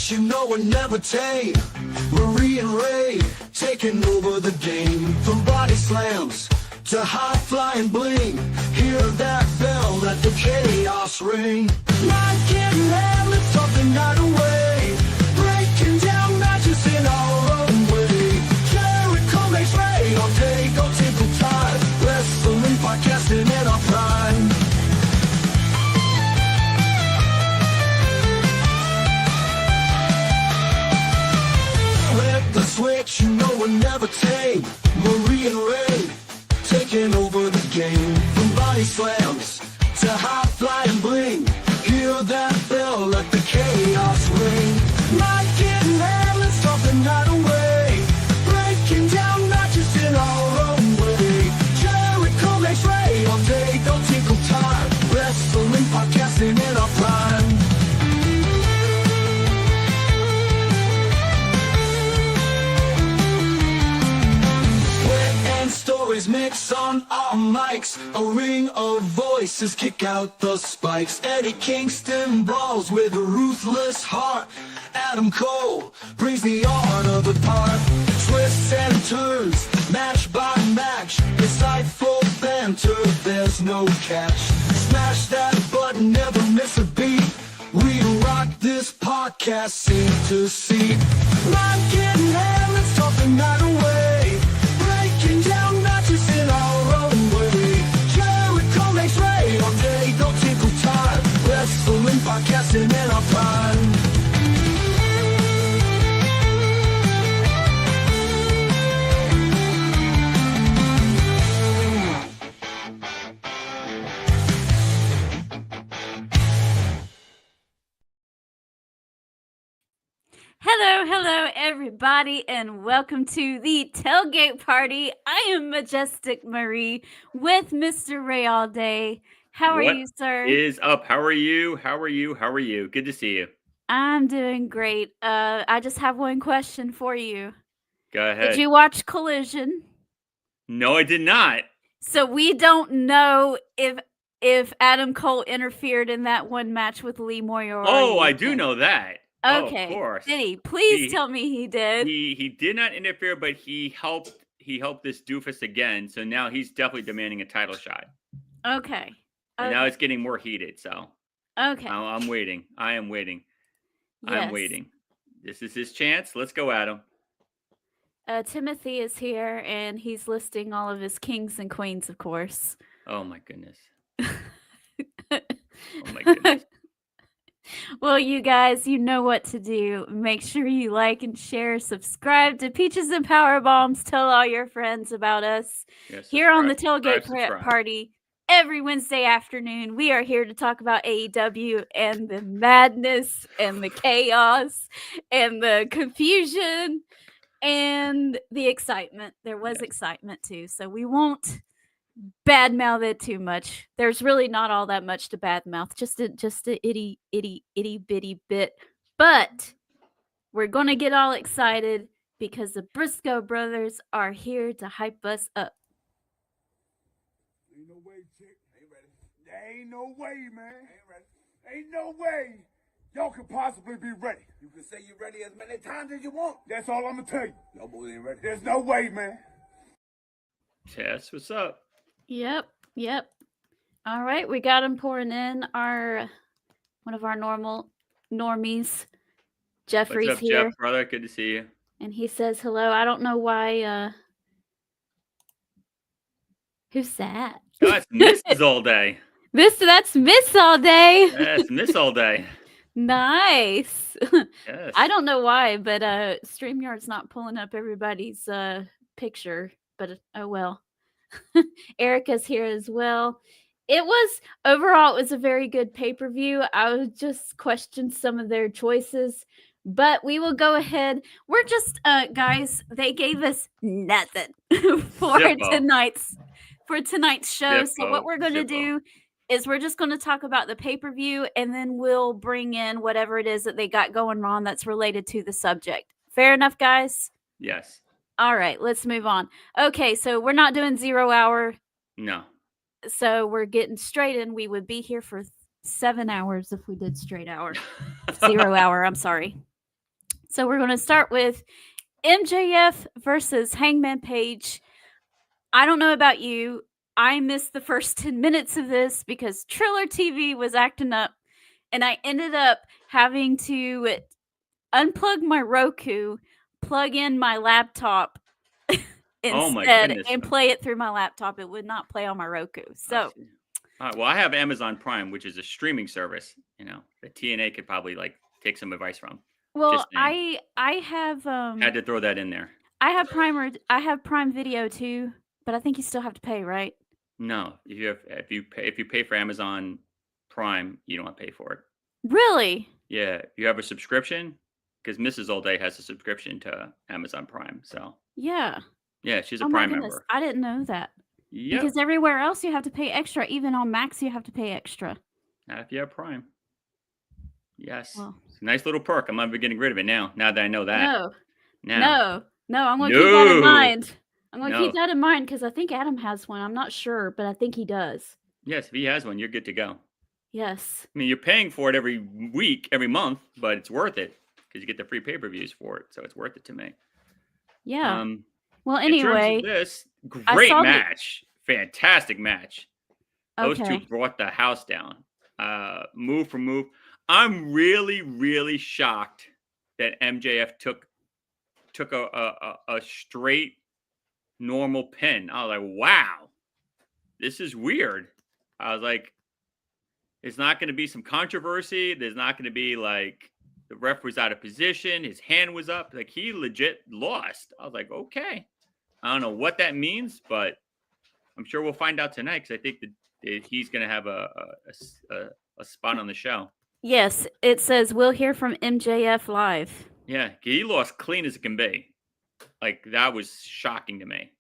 switch, you know we're never tame. Marie and Ray taking over the game. From body slams to high flying bling, hear that bell, let the chaos ring. Not getting there, lift up the night away, breaking down matches in our own way. Jericho makes rain all day, go tinkle time. Wrestling podcasting in our prime. Flip the switch, you know we're never tame. Marie and Ray taking over the game. From body slams to high flying bling, hear that bell, let the chaos ring. Not getting there, let's stop the night away, breaking down matches in our own way. Jericho makes rain all day, don't tinkle time. Wrestling podcasting in our prime. Stories mix on our mics, a ring of voices kick out the spikes. Eddie Kingston brawls with a ruthless heart. Adam Cole brings the art of the part. Twists and turns, match by match, insightful banter, there's no catch. Smash that button, never miss a beat. We rock this podcast, seat to seat. Not getting there, let's talk the night away, breaking down matches in our own way. Jericho makes rain all day, don't tinkle time. Wrestling podcasting in our prime. Hello, everybody, and welcome to the Tailgate Party. I am Majestic Marie with Mr. Ray all day. How are you, sir? What is up? How are you? Good to see you. I'm doing great. I just have one question for you. Go ahead. Did you watch Collision? No, I did not. So we don't know if Adam Cole interfered in that one match with Lee Moyer. Oh, I do know that. Okay. Oh, of course. Did he? Please tell me he did. He did not interfere, but he helped this doofus again. So now he's definitely demanding a title shot. Okay. And now it's getting more heated. So okay. I'm waiting. I am waiting. Yes. I'm waiting. This is his chance. Let's go at him. Timothy is here, and he's listing all of his kings and queens, of course. Oh, my goodness. Oh, my goodness. Well, you guys, you know what to do. Make sure you like and share, subscribe to Peaches and Power Bombs. Tell all your friends about us. Yes, here on the Tailgate Party every Wednesday afternoon. We are here to talk about AEW and the madness and the chaos and the confusion and the excitement. There was excitement too, so we won't badmouth it too much. There's really not all that much to badmouth, just a itty bitty bit. But we're gonna get all excited because the Briscoe brothers are here to hype us up. Ain't no way, chick. Ain't ready. There ain't no way, man. Ain't ready. Ain't no way y'all could possibly be ready. You can say you're ready as many times as you want. That's all I'm gonna tell you. Y'all boys ain't ready. There's no way, man. Tess, what's up? Yep. All right, we got him pouring in one of our normies. Jeffrey's what's up, here. Jeff, brother? Good to see you. And he says hello. I don't know why. Who's that? Oh, that's Mrs. All Day. That's Miss All Day. That's Miss All Day. Nice. Yes. I don't know why, but StreamYard's not pulling up everybody's picture. But oh well. Erica's here as well. Overall, it was a very good pay-per-view. I would just question some of their choices, but we will go ahead. We're just, guys, they gave us nothing for tonight's show. So what we're going to do is we're just going to talk about the pay-per-view, and then we'll bring in whatever it is that they got going on that's related to the subject. Fair enough, guys? Yes. All right, let's move on. Okay, so we're not doing 0 hour. No. So we're getting straight in. We would be here for 7 hours if we did straight hour. 0 hour, I'm sorry. So we're going to start with MJF versus Hangman Page. I don't know about you. I missed the first 10 minutes of this because Triller TV was acting up, and I ended up having to unplug my Roku, plug in my laptop Oh my instead, goodness. and play it through my laptop. It would not play on my Roku. So, All right, well, I have Amazon Prime, which is a streaming service, that TNA could probably like take some advice from. well, Just saying. I have Had to throw that in there. I have Prime Video too, but I think you still have to pay, right? No, if you pay for Amazon Prime, you don't have to pay for it. Really? Yeah, you have a subscription because Mrs. All Day has a subscription to Amazon Prime. So Yeah. yeah, she's a Oh my Prime goodness, member. I didn't know that. Yep. Because everywhere else you have to pay extra. Even on Max, you have to pay extra. Not if you have Prime. Yes. Well, It's a nice little perk. I'm not even getting rid of it now. Now that I know that. no. I'm going to keep that in mind. I'm going to keep No. that in mind because I think Adam has one. I'm not sure, but I think he does. Yes, if he has one, you're good to go. Yes. I mean, you're paying for it every week, every month, but it's worth it because you get the free pay-per-views for it. So it's worth it to me. Yeah. Well, In terms anyway, of this, great saw match. Fantastic match. Those two okay. brought the house down. Move for move. I'm really, really shocked that MJF took a straight normal pin. I was like, wow, this is weird. I was like, it's not going to be some controversy. There's not going to be like the ref was out of position. His hand was up. Like he legit lost. I was like, okay. I don't know what that means, but I'm sure we'll find out tonight because I think that he's going to have a spot on the show. Yes, it says we'll hear from MJF live. Yeah, he lost clean as it can be. Like that was shocking to me.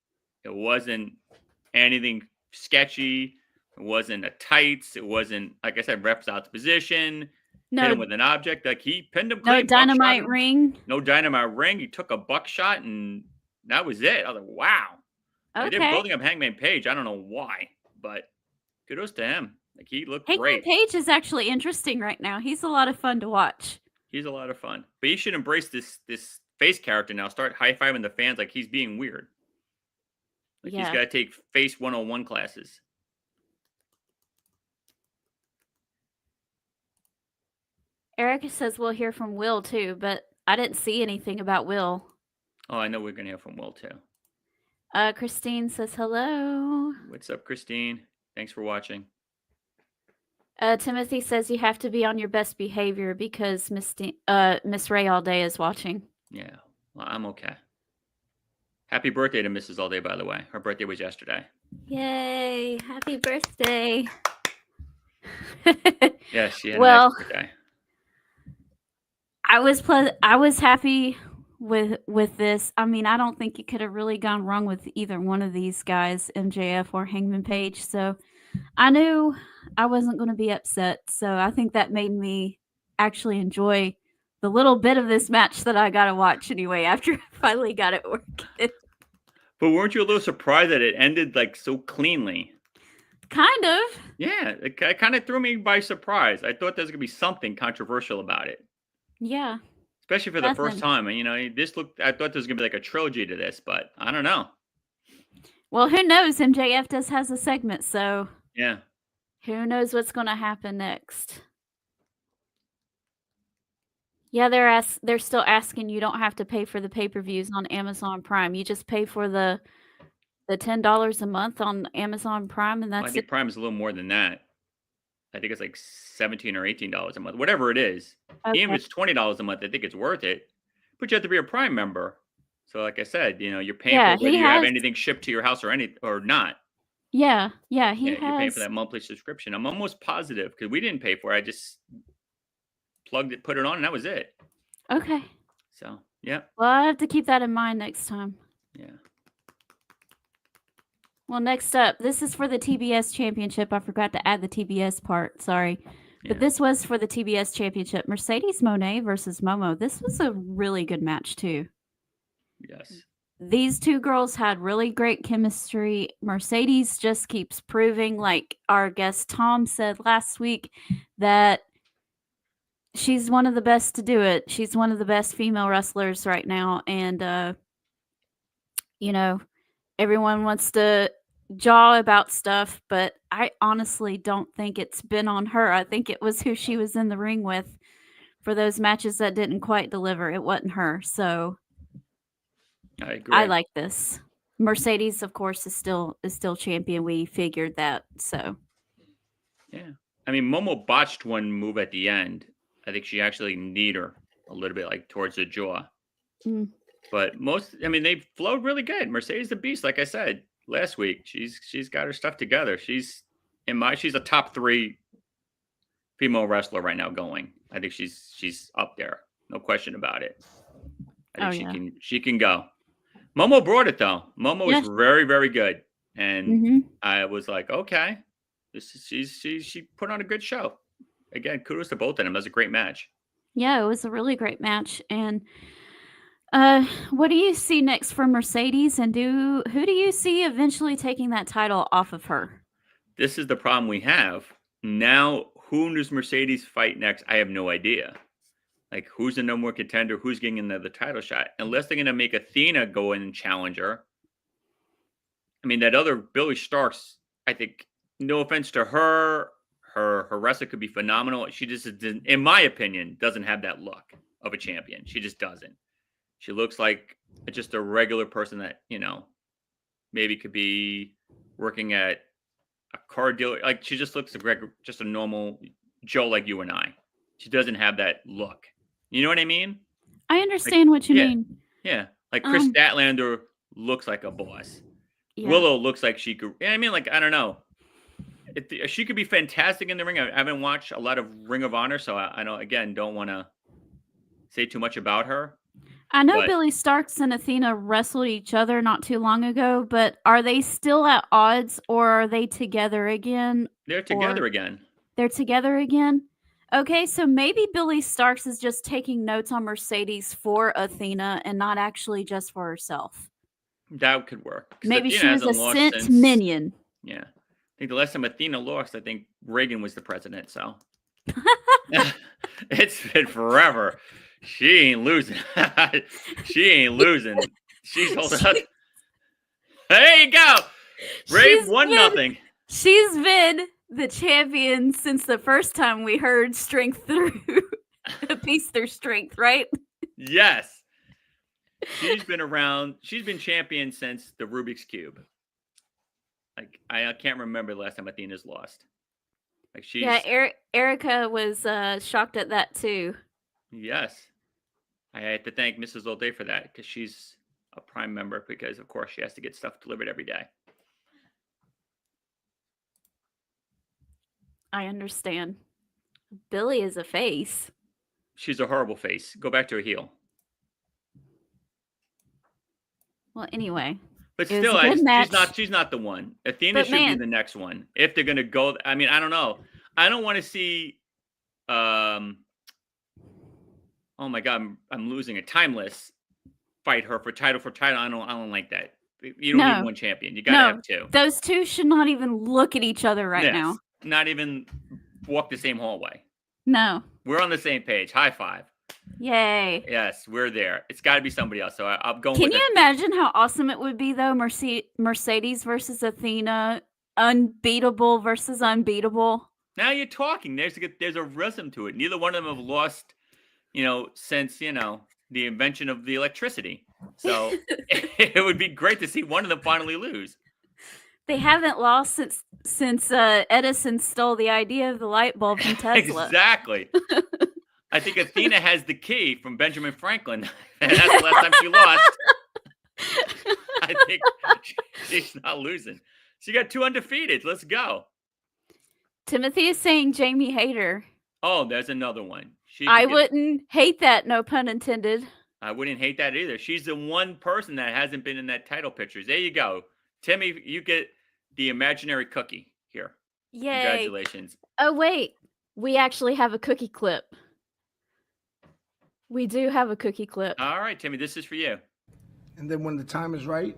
It wasn't anything sketchy. It wasn't a tights. It wasn't, like I said, refs out of position. Hit him with an object. Like he pinned him clean. No dynamite ring. No dynamite ring. He took a buckshot and that was it. I was like, wow. Like, they're building up Hangman Page. I don't know why, but kudos to him. Like he looked Hangman great. Page is actually interesting right now. He's a lot of fun to watch. He's a lot of fun. But he should embrace this face character now. Start high-fiving the fans like he's being weird. Like he's got to take face 101 classes. Erica says we'll hear from Will too, but I didn't see anything about Will. Oh, I know we're going to hear from Will too. Christine says hello. What's up, Christine? Thanks for watching. Timothy says you have to be on your best behavior because Miss Ray All Day is watching. Yeah, well, I'm okay. Happy birthday to Mrs. All Day, by the way. Her birthday was yesterday. Yay! Happy birthday. Yes, she had a nice birthday. I was happy with this. I mean, I don't think you could have really gone wrong with either one of these guys, MJF or Hangman Page. So I knew I wasn't going to be upset. So I think that made me actually enjoy the little bit of this match that I got to watch anyway after I finally got it working. But weren't you a little surprised that it ended like so cleanly? Kind of. Yeah, it kind of threw me by surprise. I thought there was going to be something controversial about it. Yeah. Especially for the first time. And, I thought there was going to be like a trilogy to this, but I don't know. Well, who knows? MJF has a segment, so yeah. Who knows what's going to happen next? Yeah, they're still asking you don't have to pay for the pay-per-views on Amazon Prime. You just pay for the $10 a month on Amazon Prime, and that's I think Prime is a little more than that. I think it's like $17 or $18 a month, whatever it is. Okay. Even if it's $20 a month, I think it's worth it. But you have to be a Prime member. So, like I said, you're paying for whether you have anything shipped to your house or not. Yeah, you're paying for that monthly subscription. I'm almost positive because we didn't pay for it. I just plugged it, put it on, and that was it. Okay. So, yeah. Well, I have to keep that in mind next time. Yeah. Well, next up, this is for the TBS Championship. I forgot to add the TBS part. Sorry. Yeah. But this was for the TBS Championship. Mercedes Moné versus Momo. This was a really good match, too. Yes. These two girls had really great chemistry. Mercedes just keeps proving, like our guest Tom said last week, that she's one of the best to do it. She's one of the best female wrestlers right now, and you know, everyone wants to jaw about stuff, but I honestly don't think it's been on her. I think it was who she was in the ring with for those matches that didn't quite deliver. It wasn't her. So I agree. I like this. Mercedes, of course, is still champion. We figured that. So Yeah. I mean, Momo botched one move at the end. I think she actually kneed her a little bit, like towards the jaw. Mm. But they flowed really good. Mercedes the Beast, like I said last week, she's got her stuff together. She's a top 3 female wrestler right now going. I think she's up there. No question about it. I think she can go. Momo brought it though. Momo was very, very good. And I was like, okay, she put on a good show. Again, kudos to both of them. That was a great match. Yeah, it was a really great match. And what do you see next for Mercedes? And who do you see eventually taking that title off of her? This is the problem we have. Now, who does Mercedes fight next? I have no idea. Like, who's the number 1 contender? Who's getting another title shot? Unless they're going to make Athena go in and challenge her. I mean, that other Billy Starks, I think, no offense to her wrestler could be phenomenal. She just, in my opinion, doesn't have that look of a champion. She just doesn't. She looks like just a regular person that, maybe could be working at a car dealer. Like, she just looks like just a normal Joe like you and I. She doesn't have that look. You know what I mean? I understand what you mean. Yeah. Like Chris Statlander looks like a boss. Yeah. Willow looks like she could. I mean, like, I don't know. She could be fantastic in the ring. I haven't watched a lot of Ring of Honor, so I don't want to say too much about her. I know Billy Starks and Athena wrestled each other not too long ago, but are they still at odds or are they together again? They're together again. They're together again? Okay, so maybe Billy Starks is just taking notes on Mercedes for Athena and not actually just for herself. That could work. Maybe she was a sent minion. Yeah. I think the last time Athena lost, I think Reagan was the president, so. It's been forever. She ain't losing. She ain't losing. She's holding up. There you go. Brave 1-0. She's been the champion since the first time we heard strength through a piece through strength, right? Yes. She's been around. She's been champion since the Rubik's Cube. Like, I can't remember the last time Athena's lost. Like, she's... Yeah, Erica was shocked at that too. Yes. I had to thank Mrs. O'Day for that because she's a Prime member because, of course, she has to get stuff delivered every day. I understand. Billy is a face. She's a horrible face. Go back to a heel. Well, anyway. But still, she's not the one. Athena should be the next one. If they're going to go, I mean, I don't know. I don't want to see, oh my God, I'm losing it. Timeless fight her for title. I don't like that. You don't need one champion. You got to have two. Those two should not even look at each other right now. Not even walk the same hallway. No. We're on the same page. High five. Yay. Yes, we're there. It's got to be somebody else. So I'm going Can you imagine how awesome it would be, though? Mercedes versus Athena, unbeatable versus unbeatable. Now you're talking. There's a rhythm to it. Neither one of them have lost, since, the invention of the electricity. So it would be great to see one of them finally lose. They haven't lost since Edison stole the idea of the light bulb from Tesla. Exactly. I think Athena has the key from Benjamin Franklin, and that's the last time she lost. I think she's not losing. She got 2 undefeated. Let's go. Timothy is saying Jamie Hayter. Oh, there's another one. I wouldn't hate that, no pun intended. I wouldn't hate that either. She's the one person that hasn't been in that title pictures. There you go. Timmy, you get the imaginary cookie here. Yay. Congratulations. Oh, wait. We actually have a cookie clip. We do have a cookie clip. All right, Timmy, this is for you. And then when the time is right,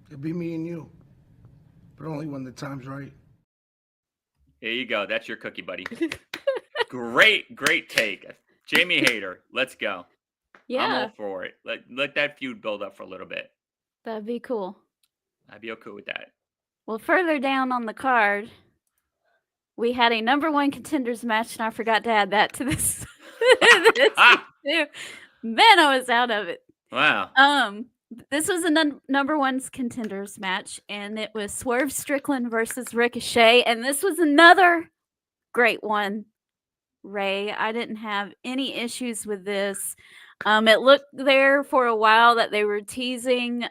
it'll be me and you. But only when the time's right. There you go. That's your cookie, buddy. Great take. Jamie Hayter, let's go. I'm all Yeah, for it. Let that feud build up for a little bit. that'd be cool. I'd be okay with that. Well, further down on the card, we had a number one contenders match, and I forgot to add that to this. Too. Man, I was out of it. Wow. This was a number one contenders match, and it was Swerve Strickland versus Ricochet, and this was another great one. Ray, I didn't have any issues with this. It looked there for a while that they were teasing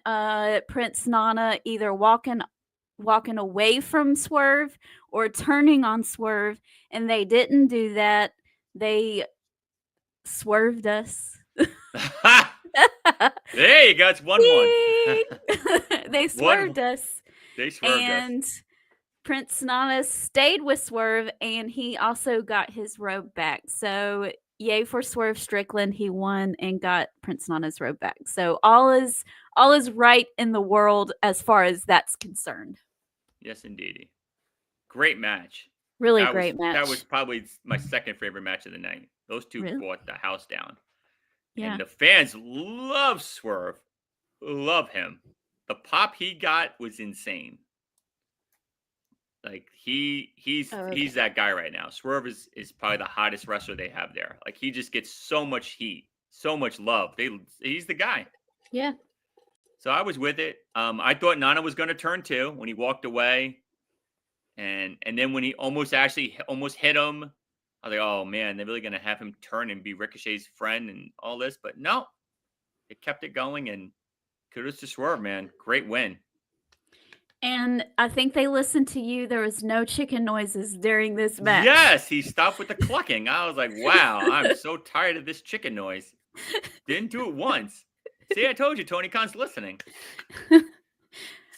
Prince Nana either walking away from Swerve or turning on Swerve, and they didn't do that. They swerved us. There you go. It's 1-1. They swerved us. They swerved And us. Prince Nana stayed with Swerve, and he also got his robe back. So yay for Swerve Strickland. He won and got Prince Nana's robe back. So all is right in the world as far as that's concerned. Yes, indeed. Great match. Really great match. That was probably my second favorite match of the night. Those two Really? brought the house down. Yeah. And the fans love Swerve. Love him. The pop he got was insane. Like he's that guy right now. Swerve is probably the hottest wrestler they have there. Like he just gets so much heat, so much love. He's the guy. Yeah. So I was with it. I thought Nana was going to turn too when he walked away, and then when he almost hit him, I was like, oh man, they're really going to have him turn and be Ricochet's friend and all this, but no, it kept it going, and kudos to Swerve, man, great win. And I think they listened to you. There was no chicken noises during this match. Yes, he stopped with the clucking. I was like, wow, I'm so tired of this chicken noise. Didn't do it once. See, I told you, Tony Khan's listening.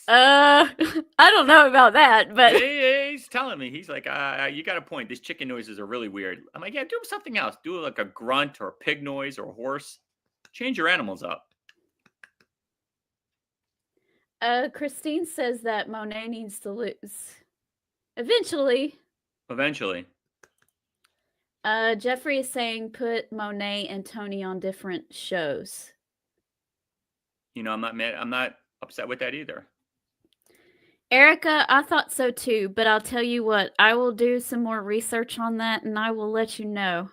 I don't know about that, but He's telling me. He's like, you got a point. These chicken noises are really weird. I'm like, yeah, do something else. Do like a grunt or a pig noise or a horse. Change your animals up. Christine says that Monet needs to lose. Eventually. Jeffrey is saying put Monet and Tony on different shows. You know, I'm not mad. I'm not upset with that either. Erica, I thought so too, but I'll tell you what, I will do some more research on that and I will let you know.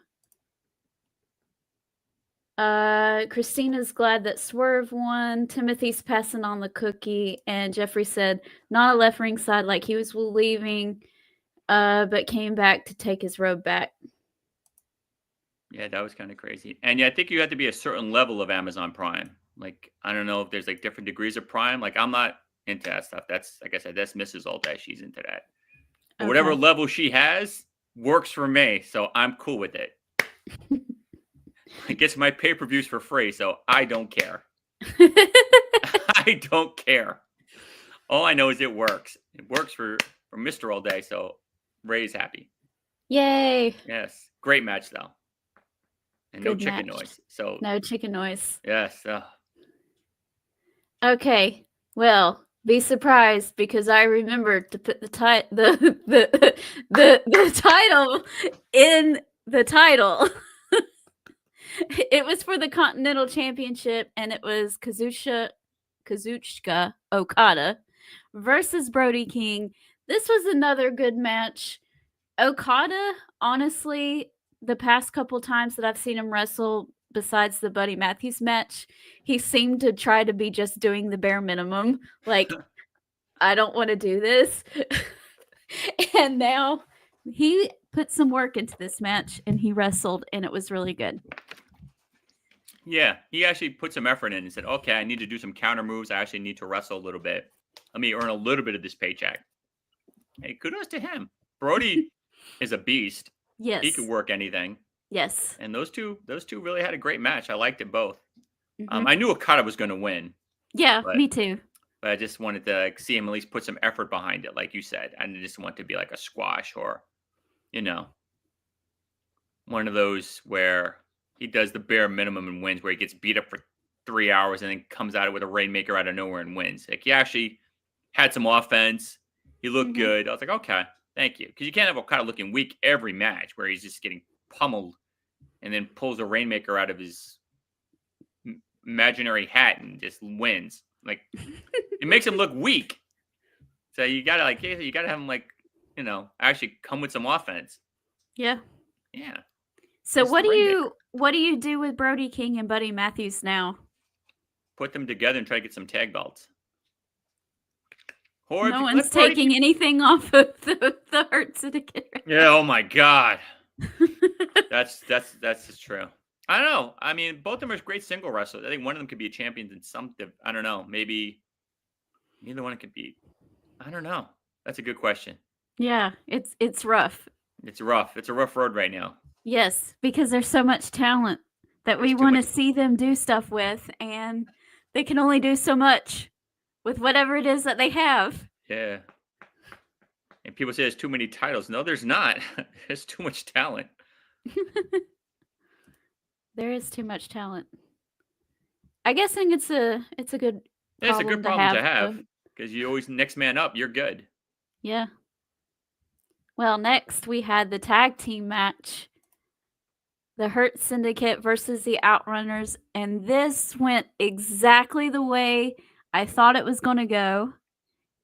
Christina's glad that Swerve won. Timothy's passing on the cookie, and Jeffrey said Nana left ringside like he was leaving, but came back to take his robe back. Yeah, that was kind of crazy. And yeah, I think you have to be a certain level of Amazon Prime. Like, I don't know if there's like different degrees of Prime. Like, I'm not into that stuff. That's, like I said, that's Mrs. All Day. She's into that. But whatever level she has works for me. So I'm cool with it. It gets my pay-per-views for free, so I don't care. I don't care. All I know is it works. It works for Mr. All Day, so Ray's happy. Yay. Yes. Great match, though. And Good no chicken match. noise. So No chicken noise. yes. Okay. Well, be surprised because I remembered to put the title in the title. It was for the Continental Championship, and it was Kazuchika Okada versus Brody King. This was another good match. Okada, honestly, the past couple times that I've seen him wrestle, besides the Buddy Matthews match, he seemed to try to be just doing the bare minimum. Like, I don't want to do this. And now he put some work into this match, and he wrestled, and it was really good. Yeah, he actually put some effort in and said, okay, I need to do some counter moves. I actually need to wrestle a little bit. Let me earn a little bit of this paycheck. Hey, kudos to him. Brody is a beast. Yes. He could work anything. Yes. And those two really had a great match. I liked it both. Mhm. I knew Okada was going to win. Yeah, me too. But I just wanted to see him at least put some effort behind it, like you said. I didn't just want it to be like a squash or, you know, one of those where he does the bare minimum and wins, where he gets beat up for 3 hours and then comes out with a rainmaker out of nowhere and wins. Like, he actually had some offense. He looked good. I was like, okay, thank you. Because you can't have Okada looking weak every match where he's just getting pummeled, and then pulls a Rainmaker out of his imaginary hat and just wins. Like, it makes him look weak. So you gotta have him, like, actually come with some offense. Yeah. Yeah. So It's what the do Rainmaker. you do with Brody King and Buddy Matthews now? Put them together and try to get some tag belts. Or if No you one's let Brody taking anything off of the Hurt Syndicate. Right Yeah, oh my God. That's just true. I don't know. I mean, both of them are great single wrestlers. I think one of them could be a champion in some. I don't know. Maybe neither one could be. I don't know. That's a good question. Yeah, it's rough. It's rough. It's a rough road right now. Yes, because there's so much talent that we There's too want to much- see them do stuff with, and they can only do so much with whatever it is that they have. Yeah. And people say there's too many titles. No, there's not. There's too much talent. There is too much talent. I guess think it's a good It's a good problem to have though. because you always next man up. You're good. Yeah. Well, next we had the tag team match. The Hurt Syndicate versus the Outrunners, and this went exactly the way I thought it was going to go,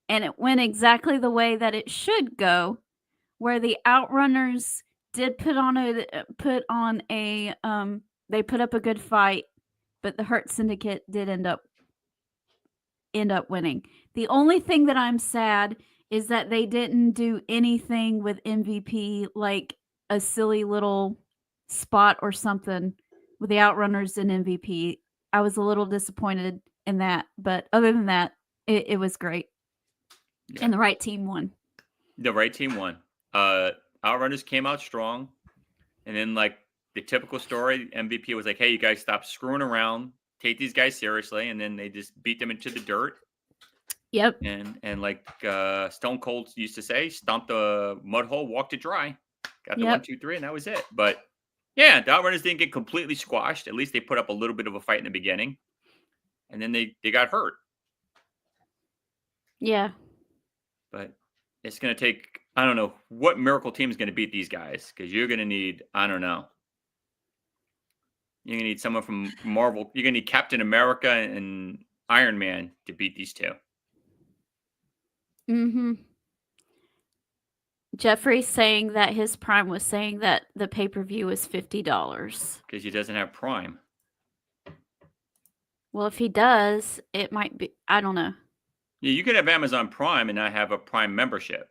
and it went exactly the way that it should go, where the Outrunners did put up a good fight, but the Hurt Syndicate did end up winning. The only thing that I'm sad is that they didn't do anything with MVP, like a silly little spot or something with the Outrunners and MVP. I was a little disappointed in that, but other than that, it was great. Yeah. And the right team won. The right team won. Outrunners came out strong, and then, like the typical story, MVP was like, "Hey, you guys stop screwing around. Take these guys seriously," and then they just beat them into the dirt. Yep. And like Stone Cold used to say, "Stomp the mud hole, walk to dry." Got the Yep. 1, 2, 3, and that was it. But yeah, the Outrunners didn't get completely squashed. At least they put up a little bit of a fight in the beginning, and then they got hurt. Yeah. But it's going to take, I don't know what miracle team is going to beat these guys, because you're going to need, I don't know. You're going to need someone from Marvel. You're going to need Captain America and Iron Man to beat these two. Mm-hmm. Jeffrey's saying that his Prime was saying that the pay-per-view was $50. Because he doesn't have Prime. Well, if he does, it might be, I don't know. Yeah, you could have Amazon Prime and not have a Prime membership.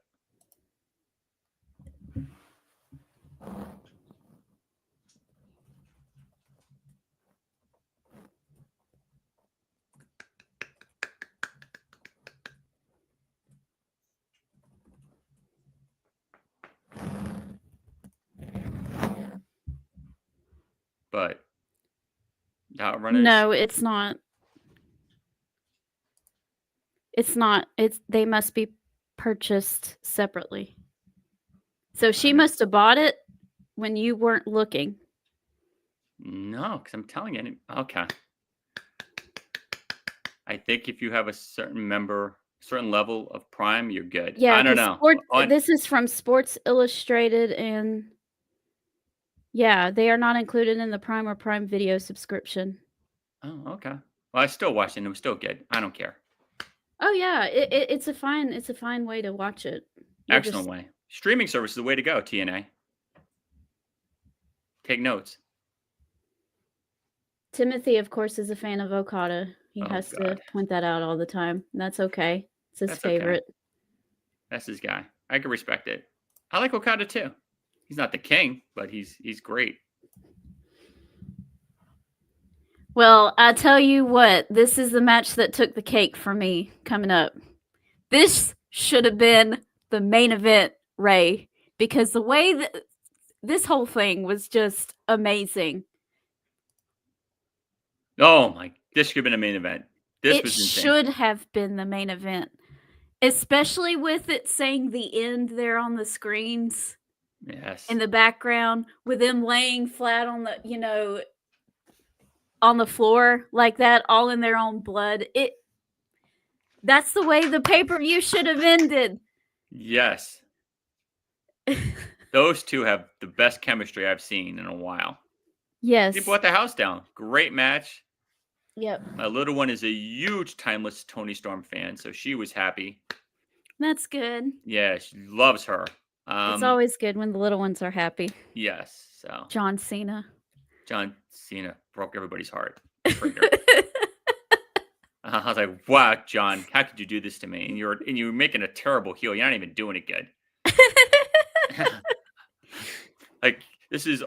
But the Outrunners, No, it's not. It's not. They must be purchased separately. So she must have bought it when you weren't looking. no, because I'm telling you. Okay. I think if you have a certain level of Prime, you're good. Yeah, I don't know. This is from Sports Illustrated, and yeah, they are not included in the Prime or Prime Video subscription. Oh, okay. Well, I still watched it. And it was still good. I don't care. Oh yeah, it's a fine way to watch it. Excellent way. Streaming service is the way to go, TNA. Take notes. Timothy, of course, is a fan of Okada. He Oh, has to God. point that out all the time. That's okay. It's his That's okay. favorite. That's his guy. I can respect it. I like Okada too. He's not the king, but he's great. Well, I tell you what, this is the match that took the cake for me coming up. This should have been the main event, Ray, because the way that this whole thing was just amazing. Oh my! This should have been a main event. This was insane. Should have been the main event, especially with it saying the end there on the screens. Yes. In the background, with them laying flat on the, on the floor like that, all in their own blood. That's the way the pay-per-view should have ended. Yes. Those two have the best chemistry I've seen in a while. Yes. They brought the house down. Great match. Yep. My little one is a huge Timeless Tony Storm fan, so she was happy. That's good. Yeah, she loves her. It's always good when the little ones are happy. Yes. So John Cena. John Cena broke everybody's heart. Traitor. I was like, wow, John, how could you do this to me? And you're making a terrible heel. You're not even doing it good. Like this is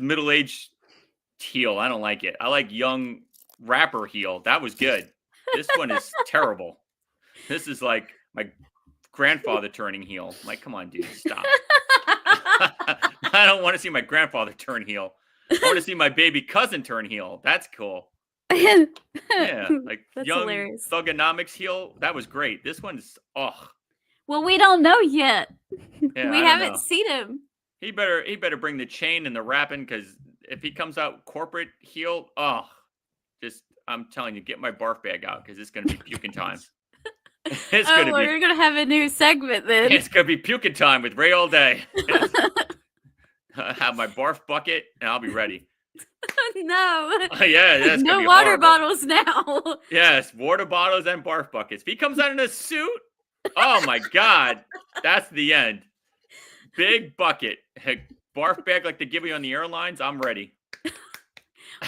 middle-aged heel. I don't like it. I like young rapper heel. That was good. This one is terrible. This is like my grandfather turning heel. I'm like, come on, dude, stop. I don't want to see my grandfather turn heel. I want to see my baby cousin turn heel. That's cool. Yeah, like That's young hilarious. Thugonomics heel. That was great. This one's Well, we don't know yet. Yeah, We I don't haven't know. seen him. He better bring the chain and the wrapping, because if he comes out corporate heel, I'm telling you, get my barf bag out, because it's gonna be puking time. It's gonna be We're gonna have a new segment then. it's gonna be puking time with Ray all day. I have my barf bucket and I'll be ready. No. Yeah, that's No gonna be water horrible. bottles now. Yes, water bottles and barf buckets. If he comes out in a suit, oh my God, that's the end. Big bucket, barf bag like they give you on the airlines. I'm ready.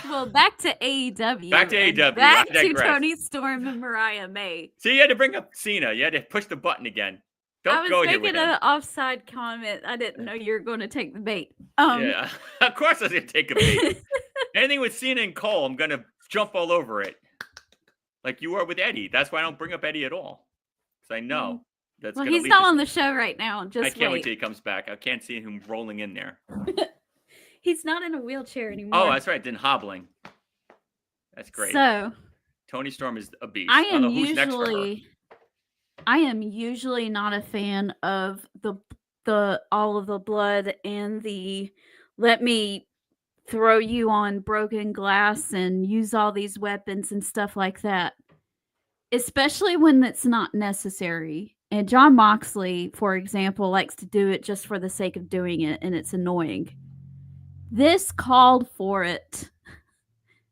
Well, back to AEW. Back to and AEW, Back I to digress. Tony Storm and Mariah May. See, you had to bring up Cena. You had to push the button again. I Don't was go here with making him. an offside comment. I didn't know you were going to take the bait. Yeah, of course I was gonna take a bait. Anything with Cena and Cole, I'm gonna jump all over it, like you are with Eddie. That's why I don't bring up Eddie at all, because I know that's. Well, gonna he's lead not to on the show right now. Just I can't wait wait. till he comes back. I can't see him rolling in there. He's not in a wheelchair anymore. Oh, that's right. Then hobbling. That's great. So Tony Storm is a beast. I don't am know who's next for her. usually not a fan of the all of the blood and the let me throw you on broken glass and use all these weapons and stuff like that, especially when it's not necessary. And John Moxley, for example, likes to do it just for the sake of doing it, and it's annoying. This called for it.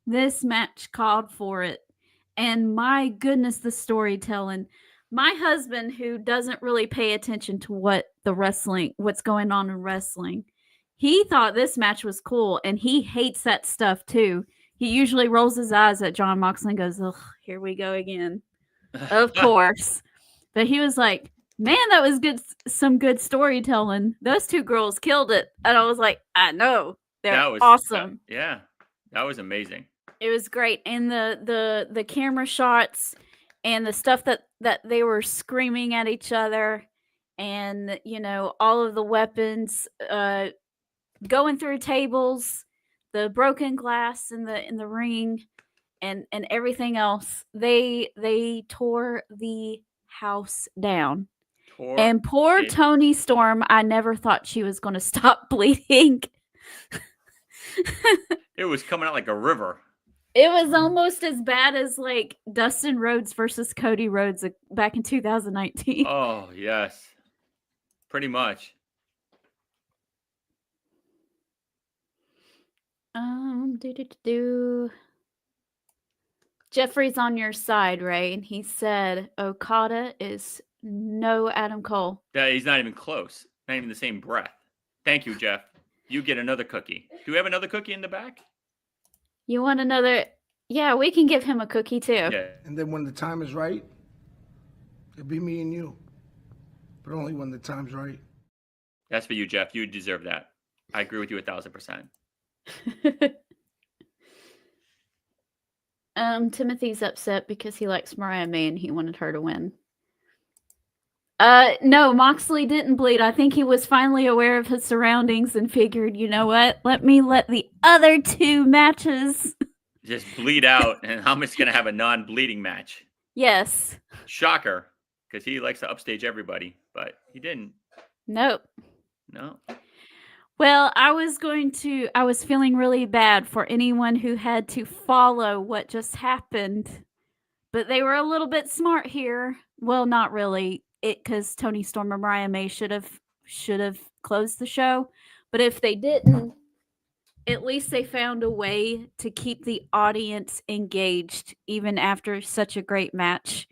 This match called for it. And my goodness, the storytelling. My husband, who doesn't really pay attention to what's going on in wrestling, he thought this match was cool, and he hates that stuff too. He usually rolls his eyes at John Moxley and goes, "Ugh, here we go again." Of course. But he was like, "Man, that was good. Some good storytelling. Those two girls killed it." And I was like, "I know. They're awesome." Yeah, that was amazing. It was great. And the camera shots and the stuff that they were screaming at each other, and all of the weapons going through tables, the broken glass in the ring, and everything else. They tore the house down. And poor Tony Storm, I never thought she was going to stop bleeding. It was coming out like a river. It was almost as bad as like Dustin Rhodes versus Cody Rhodes back in 2019. Oh, yes. Pretty much. Jeffrey's on your side, Ray, and he said Okada is no Adam Cole. Yeah, he's not even close. Not even the same breath. Thank you, Jeff. You get another cookie. Do we have another cookie in the back? You want another? Yeah, we can give him a cookie too. Yeah. And then when the time is right, it'll be me and you. But only when the time's right. That's for you, Jeff. You deserve that. I agree with you 1,000%. Timothy's upset because he likes Mariah May and he wanted her to win. No, Moxley didn't bleed. I think he was finally aware of his surroundings and figured, you know what? Let the other two matches just bleed out, and I'm just going to have a non-bleeding match. Yes. Shocker, because he likes to upstage everybody, but he didn't. Nope. No. Well, I was feeling really bad for anyone who had to follow what just happened, but they were a little bit smart here. Well, not really. Because Tony Storm and Mariah May should have should have closed the show. But if they didn't, at least they found a way to keep the audience engaged even after such a great match.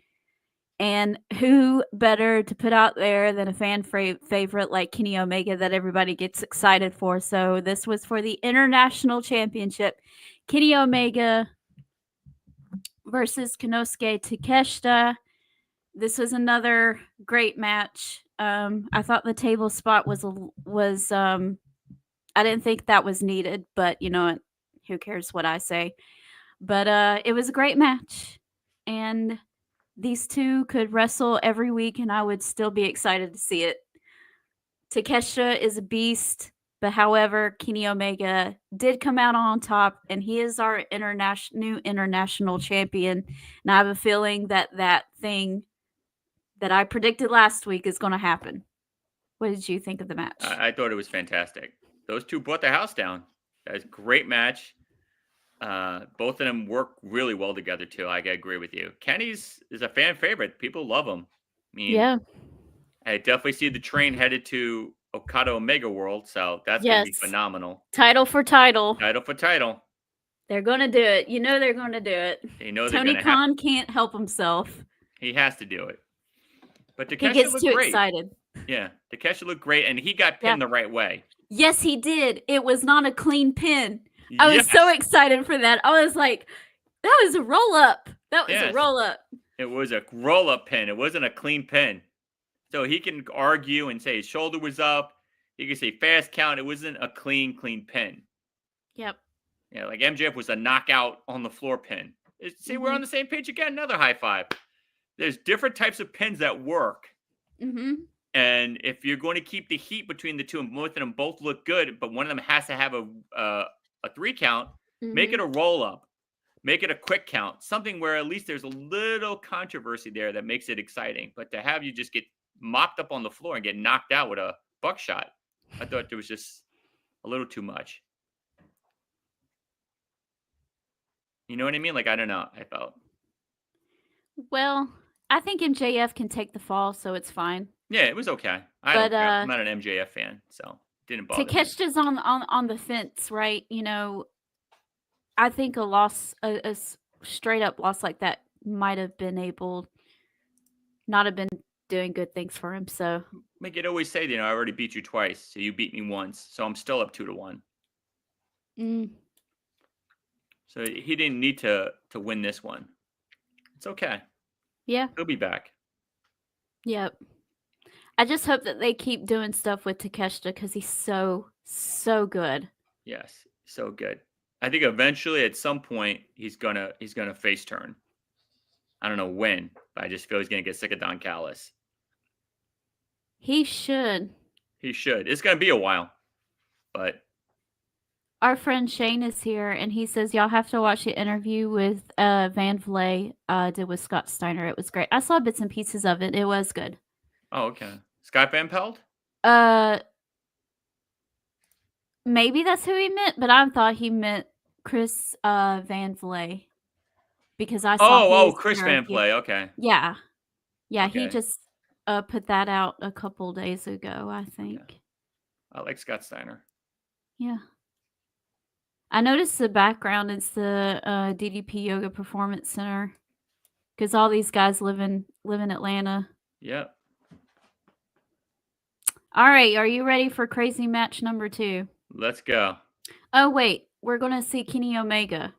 And who better to put out there than a fan favorite like Kenny Omega that everybody gets excited for? So this was for the International Championship. Kenny Omega versus Konosuke Takeshita. This was another great match. I thought the table spot was I didn't think that was needed, but you know what? Who cares what I say? But it was a great match, and these two could wrestle every week, and I would still be excited to see it. Takeshita is a beast, but however, Kenny Omega did come out on top, and he is our new international champion. And I have a feeling that that thing that I predicted last week is going to happen. What did you think of the match? I thought it was fantastic. Those two brought the house down. That was a great match. Both of them work really well together too. I agree with you. Kenny's is a fan favorite. People love him. I mean, Yeah. I definitely see the train headed to Okada Omega World, so that's going to be Yes. phenomenal. Title for title. Title for title. They're going to do it. You know they're going to do it. They know they're Tony going to Khan can't help himself. He has to do it. But He Takeshita gets looked too great. excited. Yeah, Takeshita looked great, and he got pinned the right way. Yes, he did. It was not a clean pin. I was so excited for that. I was like, that was a roll up. That was a roll up. It was a roll up pin. It wasn't a clean pin. So he can argue and say his shoulder was up. He can say fast count. It wasn't a clean pin. Yep. Yeah, like MJF was a knockout on the floor pin. See, we're on the same page again. Another high five. There's different types of pins that work. Mm-hmm. And if you're going to keep the heat between the two, and both of them both look good, but one of them has to have a 3 count, make it a roll up. Make it a quick count. Something where at least there's a little controversy there that makes it exciting. But to have you just get mopped up on the floor and get knocked out with a buckshot, I thought there was just a little too much. You know what I mean? Like, I don't know. I felt. Well, I think MJF can take the fall, so it's fine. Yeah, it was okay. I'm not an MJF fan, so it didn't bother me. Takeshita's on the fence, right? You know, I think a loss, a straight up loss like that might have been not have been doing good things for him. So Make it always say, I already beat you twice, so you beat me once, so I'm still up 2-1. So he didn't need to win this one. It's okay. Yeah, He'll be back. Yep. I just hope that they keep doing stuff with Takeshita because he's so good. Yes, so good. I think eventually, at some point, he's gonna face turn. I don't know when, but I just feel he's gonna get sick of Don Callis. He should. He should. It's gonna be a while, but our friend Shane is here, and he says y'all have to watch the interview with Van Vliet did with Scott Steiner. It was great. I saw bits and pieces of it. It was good. Oh, okay. Scott Van Pelt? Maybe that's who he meant, but I thought he meant Chris Van Vliet because I saw. Chris Van Vliet. Okay. Yeah. Okay. He just put that out a couple days ago, I think. Okay. I like Scott Steiner. Yeah. I noticed the background. It's the DDP Yoga Performance Center because all these guys live in Atlanta. Yep. All right, are you ready for crazy match number 2? Let's go. Oh, wait. We're going to see Kenny Omega.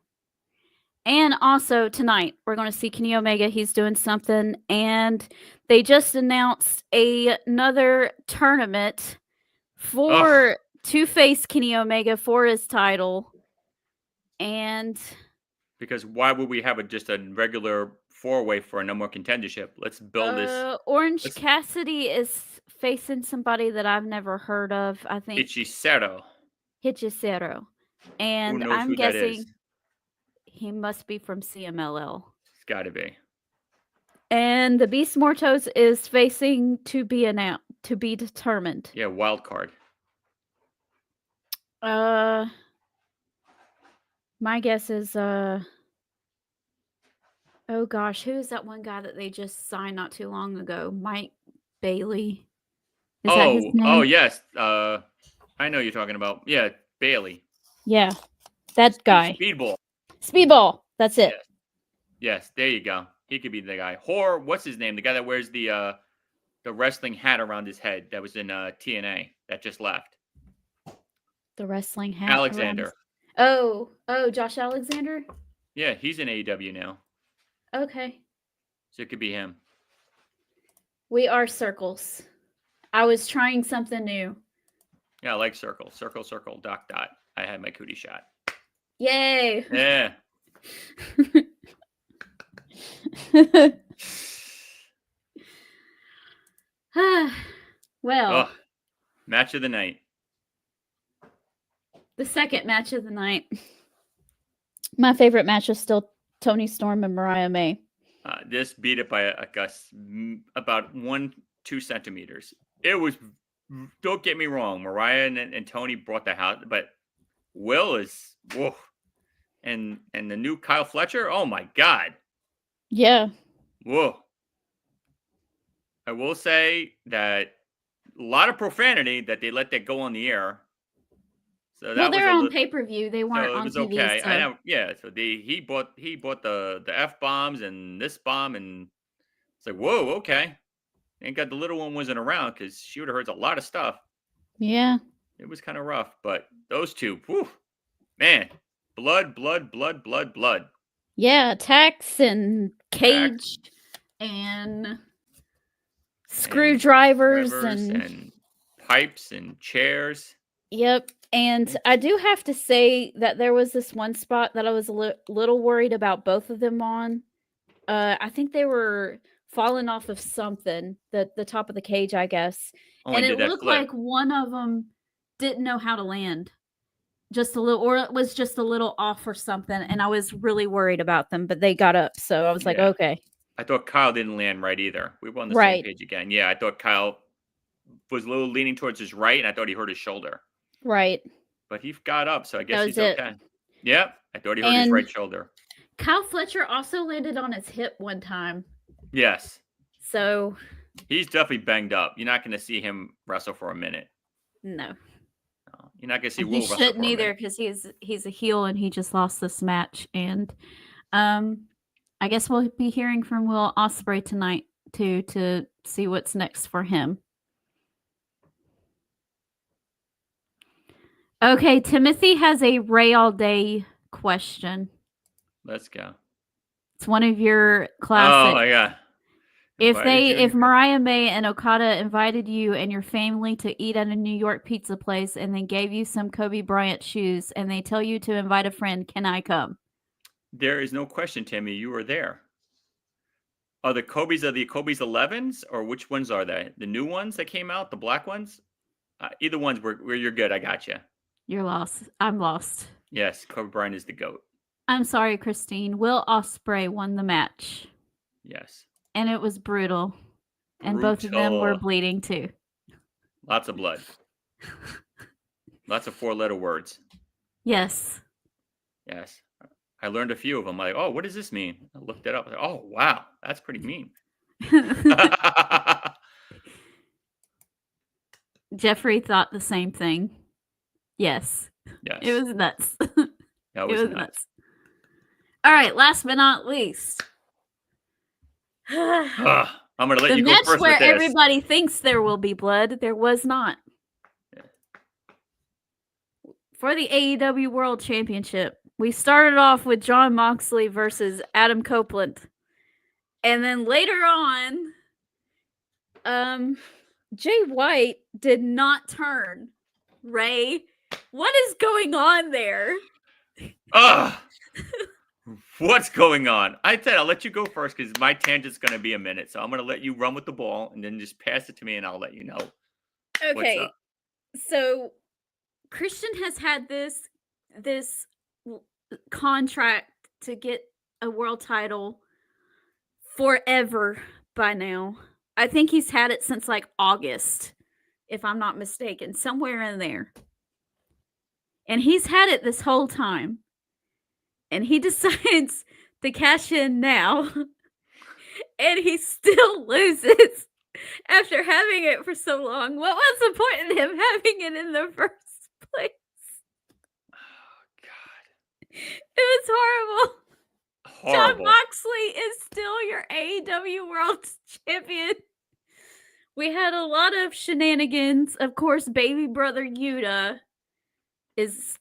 And also tonight, we're going to see Kenny Omega. He's doing something. And they just announced another tournament for to face Kenny Omega for his title. And because why would we have just a regular 4-way for a no more contendership? Let's build this. Orange Cassidy is facing somebody that I've never heard of. I think Hechicero. And Who knows I'm who that guessing is? he must be from CMLL. It's got to be. And the Beast Mortos is facing to be determined. Yeah, wild card. My guess is oh gosh, who is that one guy that they just signed not too long ago? Mike Bailey. Is that his name? Oh, yes. I know you're talking about. Yeah, Bailey. Yeah, that guy. Speedball. Speedball. That's it. Yes, there you go. He could be the guy. What's his name? The guy that wears the wrestling hat around his head that was in TNA that just left. The wrestling hat. Alexander. Oh, Josh Alexander? Yeah, he's in AEW now. Okay. So it could be him. We are circles. I was trying something new. Yeah, I like circle. Circle, circle, dot, dot. I had my cootie shot. Yay. Yeah. Well, match of the night. The second match of the night. My favorite match is still Toni Storm and Mariah May. This beat it by about 1-2 centimeters. It was, don't get me wrong, Mariah and Toni brought the house, but Will is, whoa. And the new Kyle Fletcher, oh my God. Yeah. Whoa. I will say that a lot of profanity that they let that go on the air. So that they're on pay-per-view. They weren't on TV. Okay. So. I know. Yeah. So he bought the F-bombs and this bomb, and it's like, whoa, okay. Thank God the little one wasn't around because she would have heard a lot of stuff. Yeah. It was kind of rough, but those two, whew, man, blood. Yeah, tacks and cage and screwdrivers and pipes and chairs. Yep. And I do have to say that there was this one spot that I was a little worried about both of them on. I think they were falling off of something, the top of the cage, I guess. And it looked like one of them didn't know how to land. Just a little, or it was just a little off or something. And I was really worried about them, but they got up. So I was like, okay. I thought Kyle didn't land right either. We were on the same page again. Yeah, I thought Kyle was a little leaning towards his right, and I thought he hurt his shoulder. Right. But he got up, so I guess he's okay. Yep, I thought he hurt his right shoulder. Kyle Fletcher also landed on his hip one time. Yes. So. He's definitely banged up. You're not going to see him wrestle for a minute. No. You're not going to see Will wrestle for a minute. He shouldn't either because he's a heel and he just lost this match. And I guess we'll be hearing from Will Ospreay tonight too to see what's next for him. Okay, Timothy has a Ray All Day question. Let's go. It's one of your classics. Oh, yeah. If Mariah May and Okada invited you and your family to eat at a New York pizza place and then gave you some Kobe Bryant shoes and they tell you to invite a friend, can I come? There is no question, Timmy. You were there. Are the Kobe's 11s, or which ones are they? The new ones that came out, the black ones? Either ones where you're good. I got you. You're lost. I'm lost. Yes, Kobe Bryant is the GOAT. I'm sorry, Christine. Will Ospreay won the match. Yes. And it was brutal. And both of them were bleeding too. Lots of blood. Lots of 4-letter words. Yes. Yes. I learned a few of them. Like, oh, what does this mean? I looked it up. Like, oh, wow. That's pretty mean. Jeffrey thought the same thing. Yes. Yes. It was nuts. That was nuts. All right. Last but not least. I'm going to let you go first with this. The match where everybody thinks there will be blood, there was not. Yeah. For the AEW World Championship, we started off with Jon Moxley versus Adam Copeland. And then later on, Jay White did not turn. Ray, what is going on there? What's going on? I said I'll let you go first because my tangent's going to be a minute. So I'm going to let you run with the ball and then just pass it to me and I'll let you know. Okay. So Christian has had this contract to get a world title forever by now. I think he's had it since like August, if I'm not mistaken, somewhere in there. And he's had it this whole time. And he decides to cash in now. And he still loses. After having it for so long, what was the point in him having it in the first place? Oh, God. It was horrible. John Horrible. Moxley is still your AEW World Champion. We had a lot of shenanigans. Of course, baby brother Yuta is,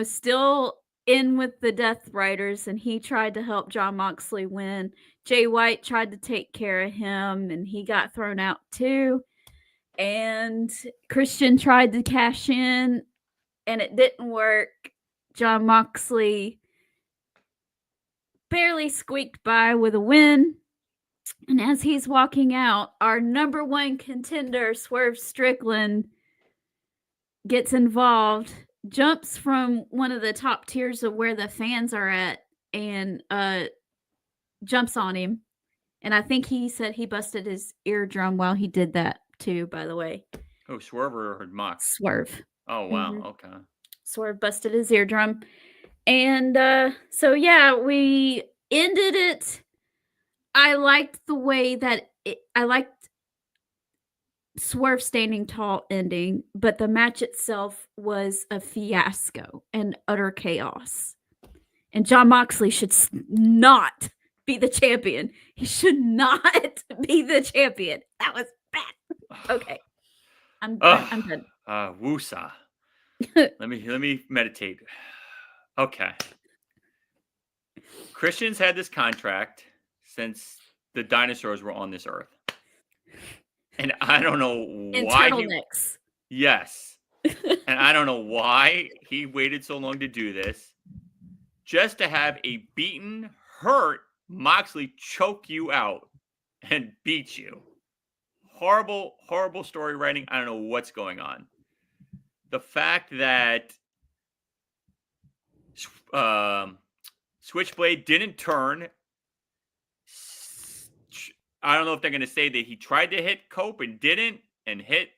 still in with the Death Riders, and he tried to help John Moxley win. Jay White tried to take care of him, and he got thrown out too. And Christian tried to cash in, and it didn't work. John Moxley barely squeaked by with a win. And as he's walking out, our number one contender, Swerve Strickland, gets involved, jumps from one of the top tiers of where the fans are at, and jumps on him. And I think he said he busted his eardrum while he did that too, by the way. Oh, Swerve or Mox? Swerve. Oh, wow. Okay. Swerve busted his eardrum. And so, yeah, we ended it. I liked the way that I liked Swerve standing tall ending, but the match itself was a fiasco and utter chaos. And John Moxley should not be the champion. He should not be the champion. That was bad. Okay. I'm done. Woosa. let me meditate. Okay. Christian's had this contract since the dinosaurs were on this earth. And I don't know why. Turtlenecks. Yes. And I don't know why he waited so long to do this. Just to have a beaten, hurt Moxley choke you out and beat you. Horrible, horrible story writing. I don't know what's going on. The fact that Switchblade didn't turn. I don't know if they're going to say that he tried to hit Cope and didn't, and hit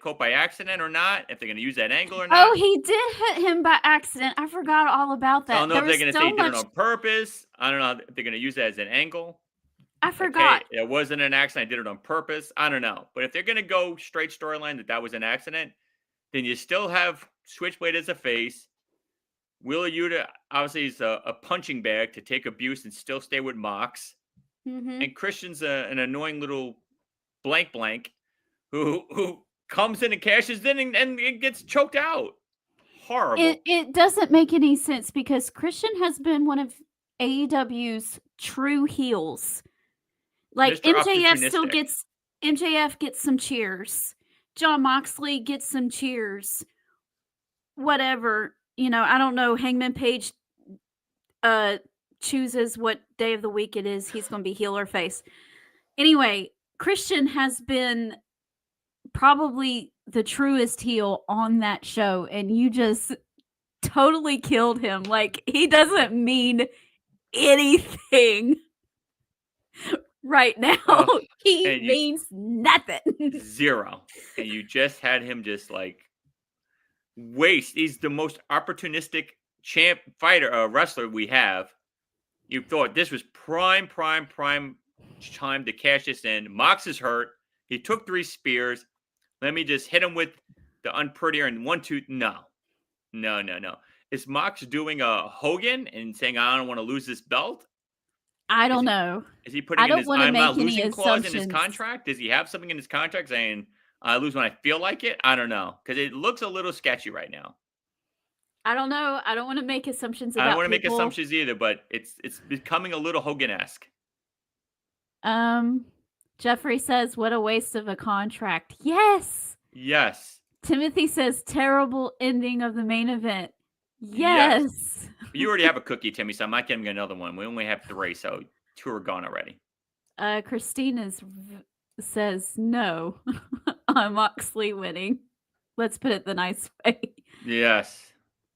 Cope by accident or not, if they're going to use that angle or not. Oh, he did hit him by accident. I forgot all about that. I don't know if they're going to say he did it on purpose. I don't know if they're going to use that as an angle. I forgot. Okay, it wasn't an accident. I did it on purpose. I don't know. But if they're going to go straight storyline that was an accident, then you still have Switchblade as a face. Wheeler Yuta, obviously, is a punching bag to take abuse and still stay with Mox. Mm-hmm. And Christian's an annoying little blank who comes in and cashes in and it gets choked out. Horrible. It doesn't make any sense because Christian has been one of AEW's true heels. Like Mr. MJF gets some cheers. John Moxley gets some cheers. Whatever. I don't know. Hangman Page chooses what day of the week it is. He's going to be heel or face. Anyway, Christian has been probably the truest heel on that show, and you just totally killed him. Like, he doesn't mean anything right now. He means nothing. Zero. And you just had him just like waste. He's the most opportunistic wrestler we have. You thought this was prime time to cash this in. Mox is hurt. He took 3 spears. Let me just hit him with the unprettier and 1, 2. No. Is Mox doing a Hogan and saying, I don't want to lose this belt? I don't know. Is he putting in his I'm not losing clause in his contract? Does he have something in his contract saying, I lose when I feel like it? I don't know. Because it looks a little sketchy right now. I don't know. I don't want to make assumptions about I don't want to make assumptions either, but it's becoming a little Hogan-esque. Jeffrey says, what a waste of a contract. Yes. Timothy says, terrible ending of the main event. Yes. You already have a cookie, Timmy, so I'm not getting another one. We only have 3, so 2 are gone already. Christina says, no, I'm Moxley winning. Let's put it the nice way. Yes.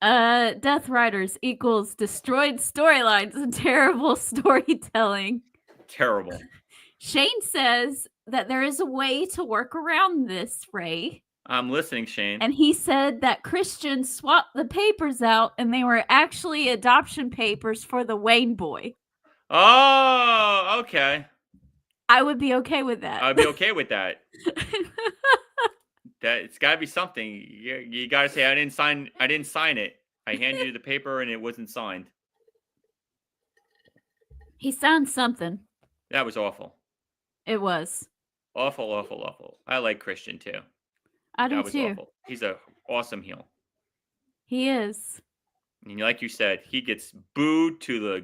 Death Riders equals destroyed storylines and terrible storytelling. Terrible. Shane says that there is a way to work around this, Ray. I'm listening, Shane. And he said that Christian swapped the papers out and they were actually adoption papers for the Wayne boy. Oh, okay. I would be okay with that. I'd be okay with that. That it's got to be something. You got to say I didn't sign it. I handed you the paper and it wasn't signed. He signed something. That was awful. It was. Awful, awful, awful. I like Christian too. I do That was too. awful. He's an awesome heel. He is. And like you said, he gets booed to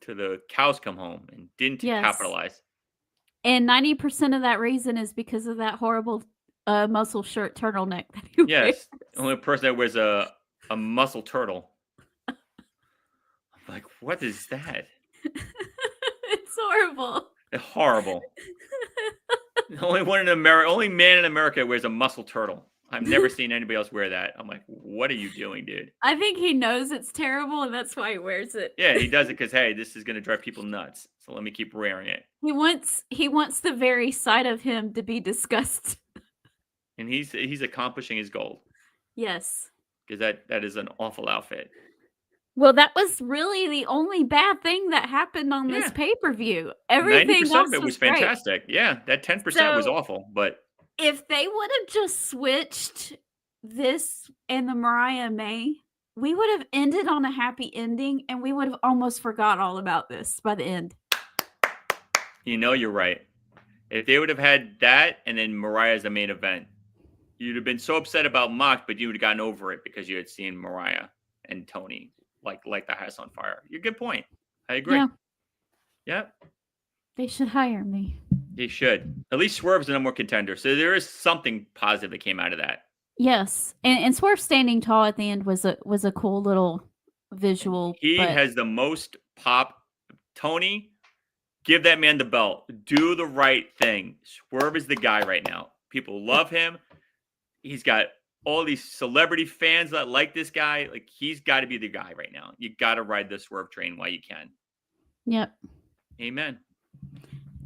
the cows come home and didn't capitalize. And 90% of that reason is because of that horrible muscle shirt turtleneck that he wears. Yes. The only person that wears a muscle turtle. I'm like, what is that? It's horrible. It's horrible. The only man in America wears a muscle turtle. I've never seen anybody else wear that. I'm like, what are you doing, dude? I think he knows it's terrible, and that's why he wears it. Yeah, he does it because, hey, this is going to drive people nuts. So let me keep wearing it. He wants the very sight of him to be discussed. And he's accomplishing his goal. Yes. Because that is an awful outfit. Well, that was really the only bad thing that happened on this pay-per-view. Everything 90% else of it was great. fantastic. Yeah, that 10% was awful, but if they would have just switched this and the Mariah May, we would have ended on a happy ending, and we would have almost forgot all about this by the end. you know you're right. If they would have had that and then Mariah as the main event, you'd have been so upset about Mox, but you would have gotten over it because you had seen Mariah and Tony like the house on fire. You're a good point. I agree. Yeah. They should hire me. They should. At least Swerve's the number one contender. So there is something positive that came out of that. Yes. And Swerve standing tall at the end was a cool little visual. He has the most pop. Tony, give that man the belt. Do the right thing. Swerve is the guy right now. People love him. He's got all these celebrity fans that like this guy. Like, he's got to be the guy right now. You got to ride the Swerve train while you can. Yep. Amen.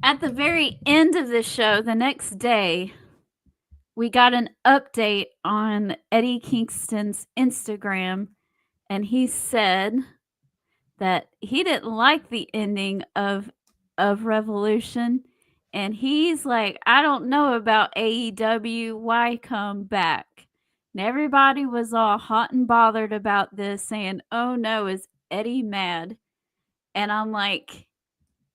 At the very end of this show, the next day, we got an update on Eddie Kingston's Instagram, and he said that he didn't like the ending of Revolution, and he's like, I don't know about AEW, why come back? And everybody was all hot and bothered about this, saying, oh no, is Eddie mad? And I'm like,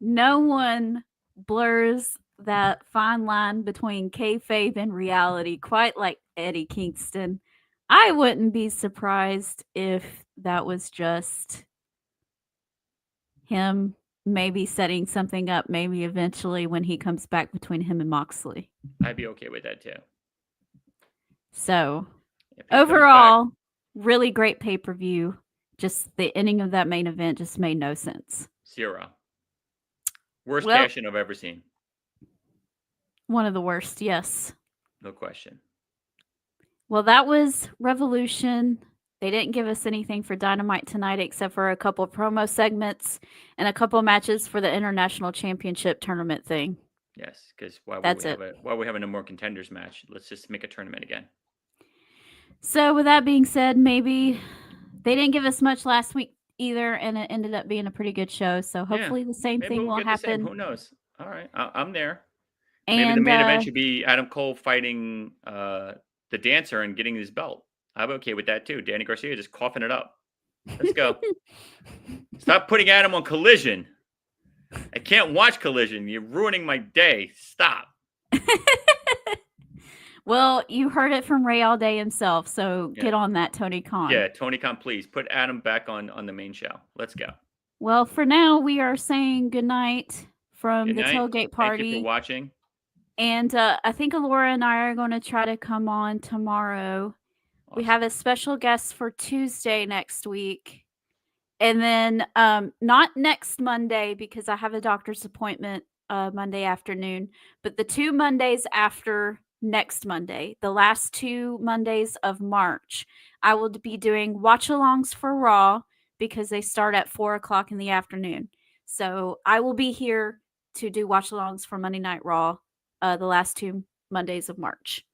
no one blurs that fine line between kayfabe and reality quite like Eddie Kingston. I wouldn't be surprised if that was just him maybe setting something up, maybe eventually when he comes back between him and Moxley. I'd be okay with that too. So overall, really great pay-per-view. Just the ending of that main event just made no sense. Zero. Worst cash-in I've ever seen. One of the worst, yes. No question. Well, that was Revolution. They didn't give us anything for Dynamite tonight except for a couple of promo segments and a couple of matches for the International Championship tournament thing. Yes, because why we have a no more contenders match? Let's just make a tournament again. So with that being said, maybe they didn't give us much last week either, and it ended up being a pretty good show. So hopefully the same thing will happen. Who knows? All right, I'm there. And maybe the main event should be Adam Cole fighting the dancer and getting his belt. I'm okay with that too. Danny Garcia just coughing it up. Let's go. Stop putting Adam on Collision. I can't watch Collision. You're ruining my day. Stop. Well, you heard it from Ray all day himself, so get on that, Tony Khan. Yeah, Tony Khan, please put Adam back on the main show. Let's go. Well, for now, we are saying goodnight from the Tailgate Party. Thank you for watching. And I think Alora and I are going to try to come on tomorrow. Awesome. We have a special guest for Tuesday next week. And then not next Monday because I have a doctor's appointment Monday afternoon, but the 2 Mondays after next Monday, the last 2 Mondays of March, I will be doing watch-alongs for Raw because they start at 4 o'clock in the afternoon. So I will be here to do watch-alongs for Monday Night Raw the last 2 Mondays of March.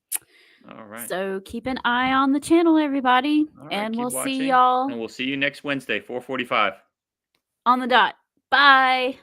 All right. So keep an eye on the channel, everybody. Right, and we'll see y'all. And we'll see you next Wednesday, 4:45. On the dot. Bye.